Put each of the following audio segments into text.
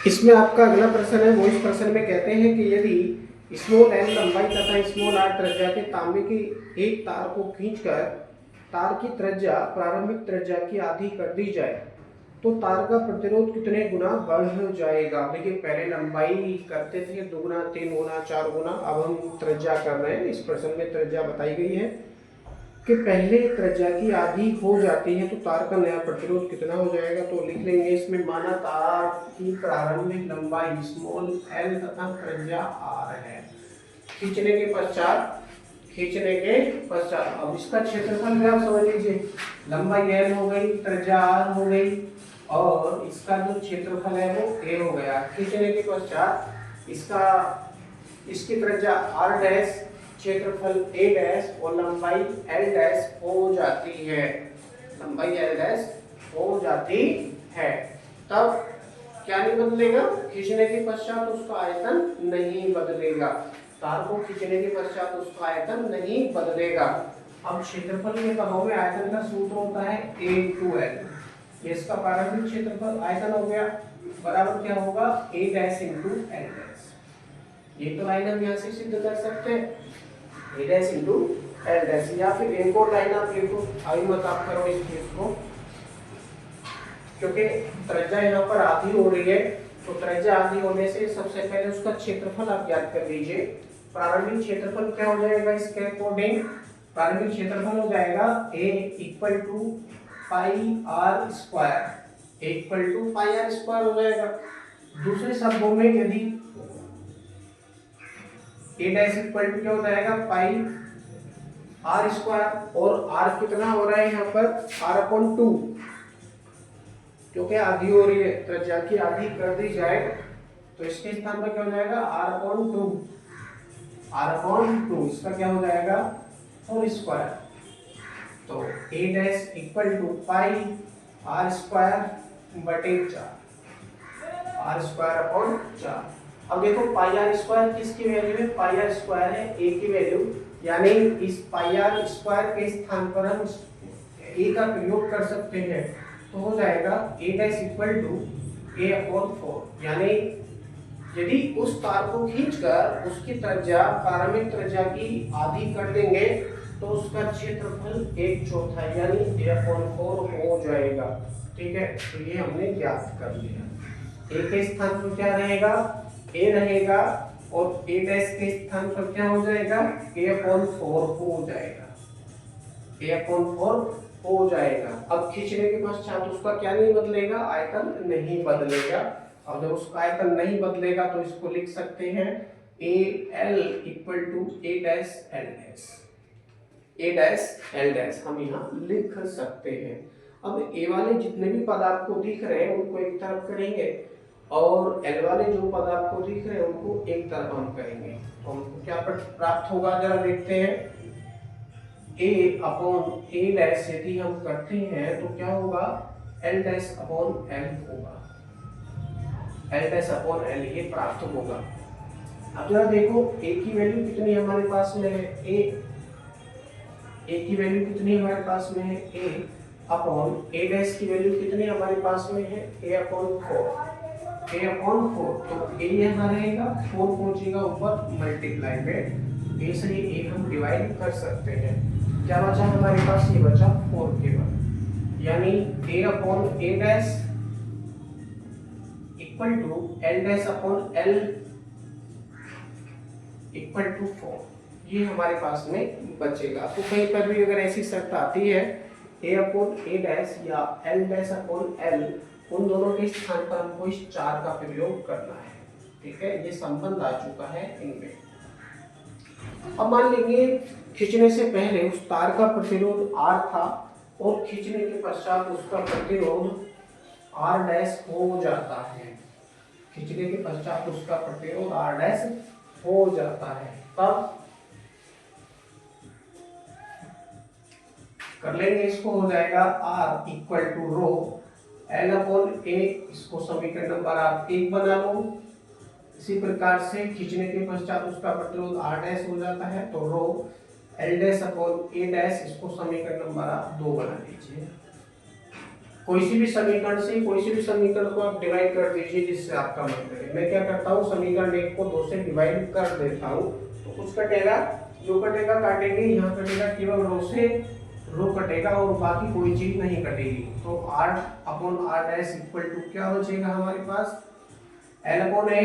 इसमें आपका अगला प्रश्न है, वो इस प्रश्न में कहते हैं कि यदि स्मॉल एल लंबाई तथा स्मॉल आर त्रिज्या के तांबे की एक तार को खींचकर तार की त्रिज्या प्रारंभिक त्रिज्या की आधी कर दी जाए तो तार का प्रतिरोध कितने गुना बढ़ जाएगा। देखिए पहले लंबाई करते थे 2 गुना, 3 गुना, 4 गुना, अब हम त्रिज्या कर रहे हैं। इस प्रश्न में त्रिज्या बताई गई है कि पहले त्रिज्या की आधी हो जाती है तो तार का नया प्रतिरोध कितना हो जाएगा। तो लिख लेंगे इसमें, माना तार की प्रारंभिक लंबाई स्मॉल एल तथा त्रिज्या आर है। खींचने के पश्चात अब इसका क्षेत्रफल भी आप समझ लीजिए, लंबाई एल हो गई, त्रिज्या आर हो गई और इसका जो क्षेत्रफल है वो ए हो गया। खींचने के पश्चात इसकी त्रिज्या आर डैश, क्षेत्रफल ए डैश और लंबाई एल डैश हो जाती है, तब क्या नहीं बदलेगा, खींचने के पश्चात उसका आयतन नहीं बदलेगा, तार को खींचने के पश्चात उसका आयतन नहीं बदलेगा। अब क्षेत्रफल के पदों में आयतन का सूत्र होता है A/L। इसका प्रारंभिक क्षेत्रफल आयतन हो गया, बराबर क्या होगा, A dash into L dash. ये तो लाइन हम यहाँ से सिद्ध कर सकते हैं, A dash into L dash. या फिर एक और लाइन आप लिखो, अभी मत आप करो इस चीज को, क्योंकि त्रिज्या यहाँ पर आधी हो रही है तो त्रिज्या आधी होने से सबसे पहले उसका क्षेत्रफल आप याद कर लीजिए। प्रारंभिक क्षेत्रफल क्या हो जाएगा, इसके अकॉर्डिंग प्रारंभिक क्षेत्रफल हो जाएगा A equal to pi r square हो जाएगा। दूसरे शब्दों में यदि A डैश इक्वल टू क्या हो जाएगा, पाई आर स्क्वायर, और आर कितना हो रहा है यहाँ पर, आर अपॉन 2, क्योंकि आधी हो रही है, त्रिज्या की आधी कर दी जाए तो इसके स्थान पर क्या हो जाएगा, आर अपॉन 2, इसका क्या हो जाएगा, होल स्क्वायर। तो A dash equal to pi r square बटे 4, आर स्क्वायर अपॉन 4। अब देखो पाई आर स्क्वायर किसकी वैल्यू है, पाई आर स्क्वायर है A की वैल्यू, यानी इस पाई आर स्क्वायर के स्थान पर हम A का प्रयोग कर सकते हैं, तो हो जाएगा A dash equal to A upon 4। यानी यदि उस तार को खींचकर उसकी त्रिज्या प्रारंभिक त्रिज्या की आधी कर देंगे तो उसका क्षेत्रफल 1/4 यानी A अपॉन 4 हो जाएगा। ठीक है, तो ये हमने ज्ञात कर लिया। A के स्थान पर क्या रहेगा, A रहेगा, और A डैश के स्थान पर क्या हो जाएगा, A अपॉन 4 हो जाएगा, A अपॉन 4 हो जाएगा। अब खींचने के पश्चात उसका क्या नहीं बदलेगा, आयतन नहीं बदलेगा। अब जब उसका आयतन नहीं बदलेगा तो इसको लिख सकते हैं AL equal to A dash L dash हम यहाँ लिख सकते हैं। अब A वाले जितने भी पद आपको दिख रहे हैं उनको एक तरफ करेंगे और L वाले जो पद आपको दिख रहे हैं उनको एक तरफ हम करेंगे, तो हमको क्या प्राप्त होगा, जरा देखते हैं। A अपॉन A डैश यदि हम करते हैं तो क्या होगा, L डैश अपॉन L होगा, L डैश अपॉन L ये प्राप्त होगा। अब जरा देखो A की वैल्यू कितनी हमारे पास में है, A की वैल्यू कितनी हमारे पास में है, A अपॉन A डैश की वैल्यू कितनी हमारे पास में है, A अपॉन 4, तो A यहाँ रहेगा, 4 पहुंचेगा ऊपर मल्टीप्लाई में, A से A हम डिवाइड कर सकते हैं। क्या बचा हमारे पास, ये बचा 4 केवल, यानी A upon A dash equal to L dash upon L equal to 4, ये हमारे पास में बचेगा। तो कहीं पर भी अगर ऐसी शर्त आती है A अपॉन A डैश या L डैश अपॉन L, उन दोनों के स्थान पर हमको इस 4 का प्रयोग करना है। ठीक है, ये संबंध आ चुका है इनमें। अब मान लेंगे खींचने से पहले उस तार का प्रतिरोध R था और खींचने के पश्चात उसका प्रतिरोध R डैश हो जाता है, खींचने के पश्चात उसका प्रतिरोध R डैश हो जाता है, तब कर लेंगे इसको, हो जाएगा R equal to rho L upon A, इसको समीकरण नंबर आप 1 बना लो। इसी प्रकार से खींचने के पश्चात उसका प्रतिरोध R डैश हो जाता है, तो रो L dash upon A dash, इसको समीकरण नंबर आप 2 बना लीजिए। कोई सी भी समीकरण से कोई सी भी समीकरण को आप डिवाइड कर दीजिए जिससे आपका मन करे। मैं क्या करता हूँ, समीकरण 1 को 2 से डिवाइड कर देता हूँ तो कुछ कटेगा, जो कटेगा काटेंगे, यहाँ कटेगा केवल रो से रो कटेगा और बाकी कोई चीज नहीं कटेगी। तो r upon r dash equal to क्या बचेगा हमारे पास, l upon a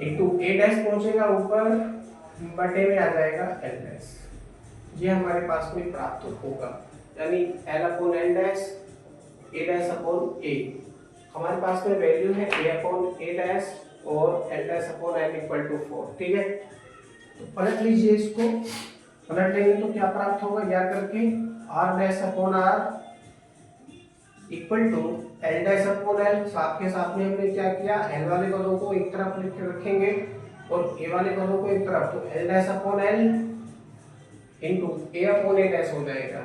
into a dash पहुंचेगा ऊपर, बटे में आ जाएगा l डैश। ये हमारे पास में प्राप्त होगा, यानी l upon l dash a dash upon a। हमारे पास में वैल्यू है a अपॉन a डैश और l dash upon l equal to 4। ठीक है, तो पलट लीजिए इसको, पलट लेंगे तो क्या प्राप्त होगा, याद करके r dash upon r equal to l dash upon l। साथ के साथ में हमने क्या किया, l वाले पदों को एक तरफ लिख के रखेंगे और a वाले पदों को एक तरफ, तो l dash upon l into a upon a dash हो जाएगा,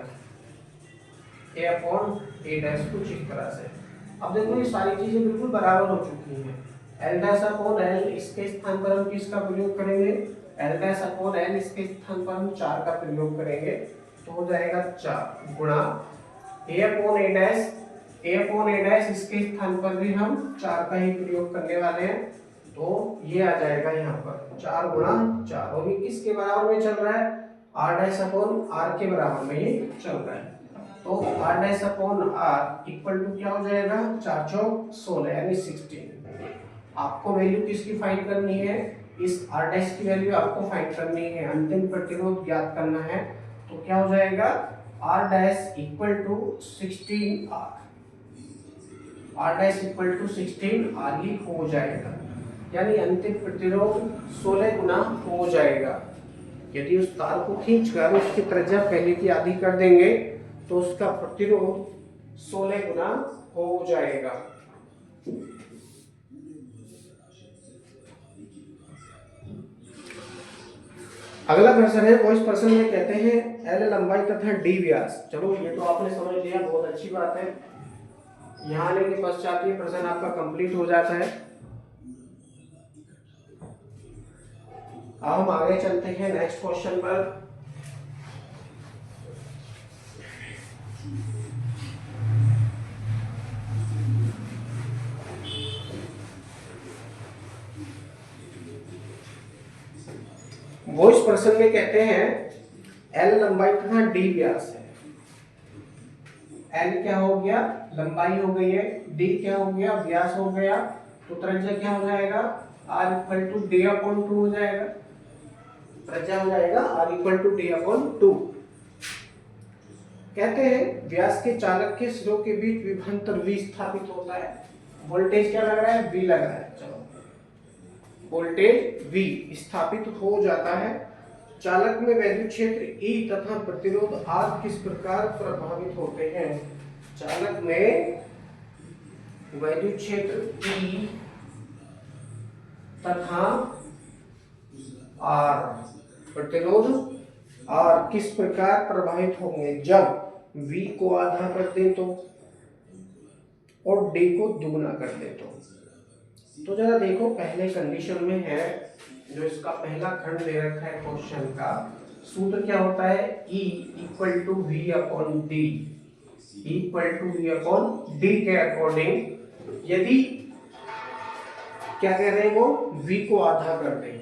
a अपॉन a डैश कुछ इस तरह से। अब देखो ये सारी चीजें बिल्कुल बराबर हो चुकी हैं। l डैश अपॉन l इसके स्थान पर हम किसका प्रयोग करेंगे, l डैश अपॉन l इसके स्थान पर हम 4 का प्रयोग करेंगे, तो हो जाएगा 4 गुणा a upon a dash, a upon a dash इसके स्थान पर भी हम 4 का ही प्रयोग करने वाले हैं, तो ये आ जाएगा यहाँ पर 4 गुणा 4। और ये किसके बराबर में चल रहा है, r डैश अपॉन r के बराबर में ये चल रहा है। तो r dash upon r equal to क्या हो जाएगा, 4 चौक 16 यानी 16। आपको वैल्यू किसकी फाइंड करनी है, इस r डैश की वैल्यू आपको फाइंड करनी है, अंतिम प्रतिरोध ज्ञात करना है। तो क्या हो जाएगा, r dash equal to 16r, r dash equal to 16r ही हो जाएगा, यानी अंतिम प्रतिरोध 16 गुना हो जाएगा। यदि उस तार को खींचकर उसकी त्रिज्या पहले की आधी कर देंगे तो उसका प्रतिरोध 16 गुना हो जाएगा। अगला प्रश्न है, वो इस प्रश्न में कहते हैं L लंबाई तथा D व्यास। चलो ये तो आपने समझ लिया, बहुत अच्छी बात है। यहाँ आने के पश्चात ये प्रश्न आपका कंप्लीट हो जाता है। अब हम आगे चलते हैं नेक्स्ट क्वेश्चन पर। वो इस प्रश्न में कहते हैं L लंबाई तथा D व्यास है। L क्या हो गया, लंबाई हो गई है, D क्या हो गया, व्यास हो गया, तो त्रिज्या क्या हो जाएगा, R equal to D upon 2 हो जाएगा। त्रिज्या हो जाएगा R equal to D upon 2। कहते हैं व्यास के चालक के सिरों के बीच विभवांतर V स्थापित होता है। वोल्टेज क्या लग रहा है, V लग रहा है। चलो वोल्टेज V स्थापित हो जाता है। चालक में वैद्युत क्षेत्र E तथा प्रतिरोध R किस प्रकार प्रभावित होते हैं। चालक में वैद्युत क्षेत्र E तथा R प्रतिरोध R किस प्रकार प्रभावित होंगे जब V को आधा कर दे तो और D को दुगना कर दे तो जरा देखो, पहले कंडीशन में है जो इसका पहला खंड दे रखा है क्वेश्चन का, सूत्र क्या होता है, E equal to V upon D, equal to V upon D के अकॉर्डिंग यदि क्या कह रहे हैं वो V को आधा कर दें।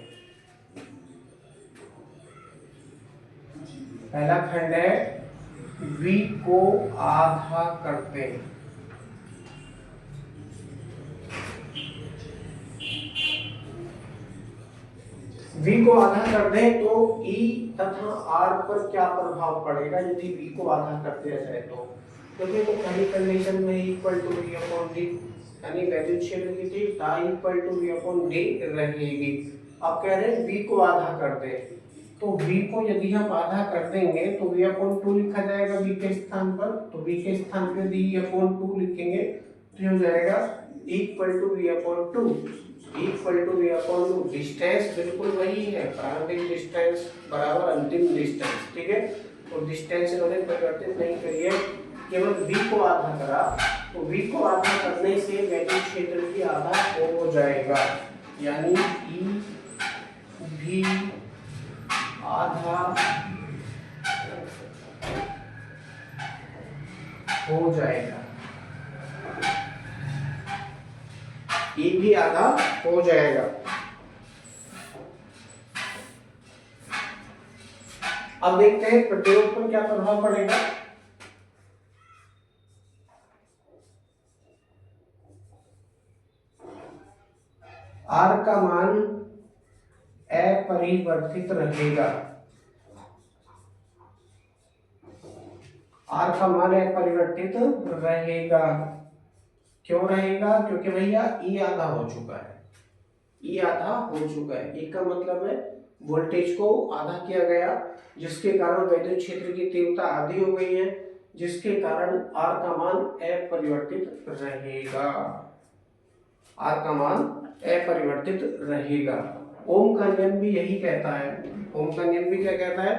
पहला खंड है V को आधा करते हैं, V को आधा कर दें तो E तथा R पर क्या प्रभाव पड़ेगा यदि V को आधा कर दिया जाए तो। देखिए तो पहली कंडीशन में equal to V upon D, यानी वैद्युत क्षेत्र की थी equal to V upon D रहेगी। अब कह रहे हैं V को आधा कर दें, तो V को यदि हम आधा कर देंगे तो V अपॉन 2 लिखा जाएगा V के स्थान पर, तो V के स्थान पर यदि E अपॉन 2 लिखेंगे तो हो जाएगा equal to V upon 2, equal to V upon 2। Distance बिल्कुल वही है, प्रारंभिक डिस्टेंस बराबर अंतिम डिस्टेंस, ठीक है। तो डिस्टेंस इन्होंने परिवर्तित नहीं करी है, केवल V को आधा करा, तो V को आधा करने से वैद्युत क्षेत्र की आधा हो जाएगा, यानी E V आधा हो जाएगा, E भी आधा हो जाएगा। अब देखते हैं प्रतिरोध पर क्या प्रभाव पड़ेगा। R का मान अपरिवर्तित रहेगा, R का मान अपरिवर्तित रहेगा। क्यों रहेगा? क्योंकि भैया E आधा हो चुका है, E आधा हो चुका है। E का मतलब है वोल्टेज को आधा किया गया, जिसके कारण वैद्युत क्षेत्र की तीव्रता आधी हो गई है, जिसके कारण R का मान अपरिवर्तित रहेगा, R का मान अपरिवर्तित रहेगा। ओम का नियम भी यही कहता है। ओम का नियम भी क्या कहता है?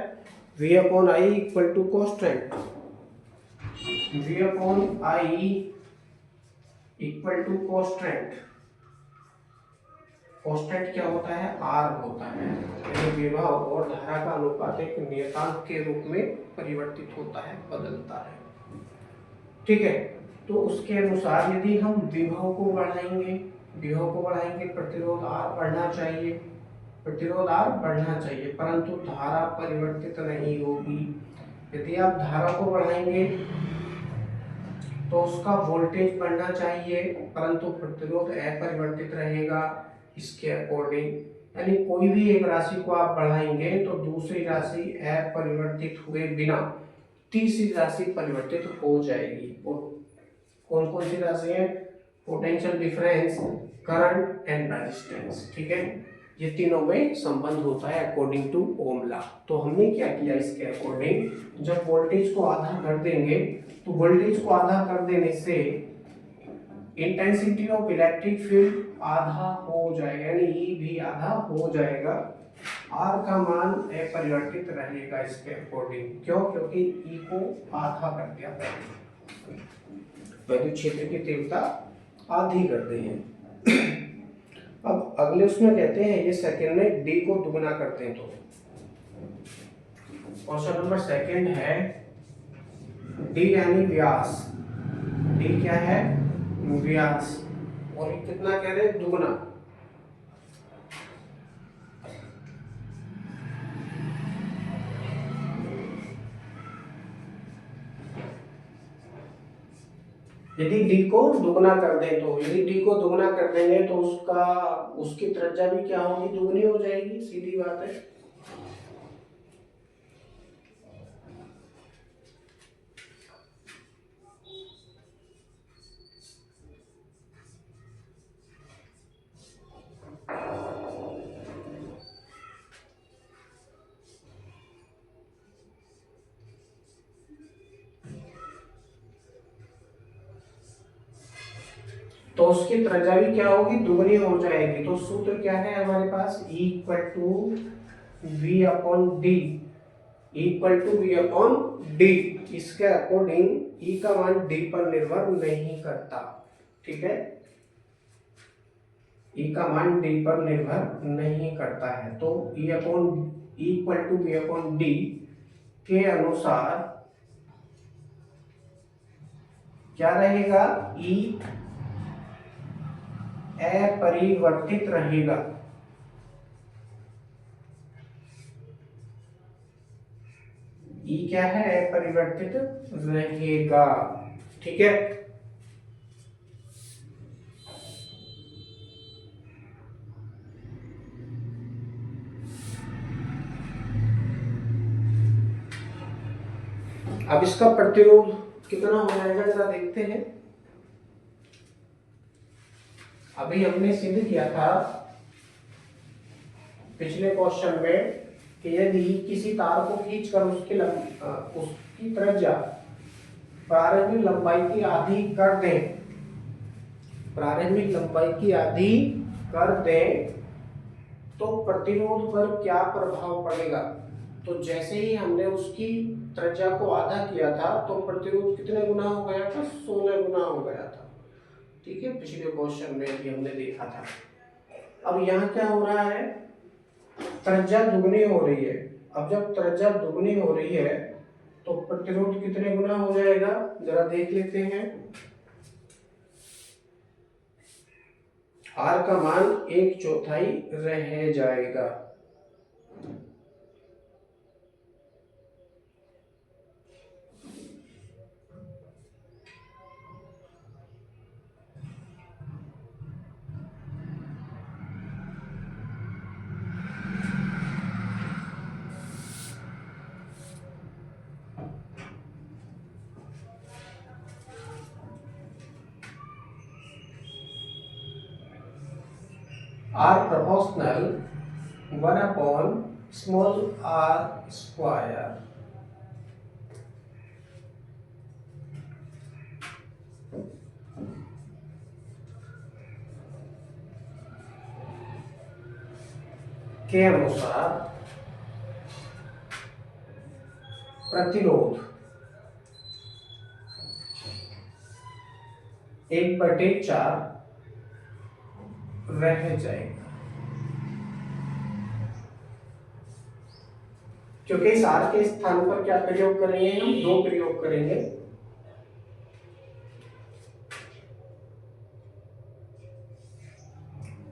V upon I equal to constant, V upon I equal to constant. Constant क्या होता है? R होता है। यानी विभव और धारा का अनुपात एक नियतांक के रूप में परिवर्तित होता है, बदलता है। ठीक है, तो उसके अनुसार यदि हम विभव को बढ़ाएंगे, प्रतिरोध R बढ़ना चाहिए, प्रतिरोध R बढ़ना चाहिए, परंतु धारा परिवर्तित नहीं होगी। यदि आप धारा को बढ़ाएंगे तो उसका वोल्टेज बढ़ना चाहिए, परंतु प्रतिरोध अपरिवर्तित रहेगा। इसके अकॉर्डिंग यानी कोई भी एक राशि को आप बढ़ाएंगे तो दूसरी राशि अपरिवर्तित हुए बिना तीसरी राशि परिवर्तित हो जाएगी। और कौन कौन सी राशि है? Potential difference, current and resistance. ठीक है, ये तीनों में संबंध होता है अकॉर्डिंग टू ओम लॉ। तो हमने क्या किया इसके अकॉर्डिंग, जब वोल्टेज को आधा कर देंगे तो वोल्टेज को आधा कर देने से इंटेंसिटी ऑफ इलेक्ट्रिक फील्ड आधा हो जाएगा, यानी E भी आधा हो जाएगा। R का मान अपरिवर्तित रहेगा इसके अकॉर्डिंग। क्यों? क्योंकि E को आधा कर दिया पहले, वैद्युत क्षेत्र की तीव्रता आधी कर दी है। अब अगले उसमें कहते हैं ये सेकंड में D को दुगना करते हैं। तो क्वेश्चन नंबर सेकंड है D यानी व्यास, D क्या है? व्यास, और ये कितना कह रहे हैं? दुगना। यदि D को दुगना कर दें तो, यदि D को दुगना कर देंगे तो उसकी त्रिज्या भी क्या होगी? दुगनी हो जाएगी, सीधी बात है। तो उसकी त्रिज्या भी क्या होगी? दुगनी हो जाएगी। तो सूत्र क्या है हमारे पास? E equal to V upon D, equal to V upon D. इसके अकॉर्डिंग E का मान D पर निर्भर नहीं करता। ठीक है, E का मान D पर निर्भर नहीं करता है। तो E equal to V upon D के अनुसार क्या रहेगा? E अपरिवर्तित रहेगा। E क्या है? अपरिवर्तित रहेगा। ठीक है, अब इसका प्रतिरोध कितना हो जाएगा जरा देखते हैं। अभी हमने सिद्ध किया था पिछले क्वेश्चन में कि यदि किसी तार को खींचकर उसकी त्रिज्या प्रारंभिक लंबाई की आधी कर दें, प्रारंभिक लंबाई की आधी कर दें तो प्रतिरोध पर क्या प्रभाव पड़ेगा? तो जैसे ही हमने उसकी त्रिज्या को आधा किया था तो प्रतिरोध कितने गुना हो गया था? 16 गुना हो गया था। ठीक है, पिछले क्वेश्चन में भी हमने देखा था। अब यहाँ क्या हो रहा है? त्रिज्या दुगनी हो रही है। अब जब त्रिज्या दुगनी हो रही है तो प्रतिरोध कितने गुना हो जाएगा जरा देख लेते हैं। R का मान 1/4 रह जाएगा। R proportional 1/r²। के अनुसार प्रतिरोध 1/4 रह जाएगा। क्योंकि इस R के स्थान पर क्या प्रयोग करेंगे, हम 2 प्रयोग करेंगे।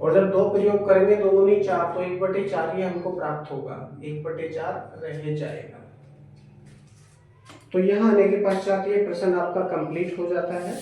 और जब 2 प्रयोग करेंगे 2 दूनी 4, तो 1/4 ही हमको प्राप्त होगा, 1/4 रह जाएगा। तो यहाँ आने के पश्चात ये प्रश्न आपका कंप्लीट हो जाता है।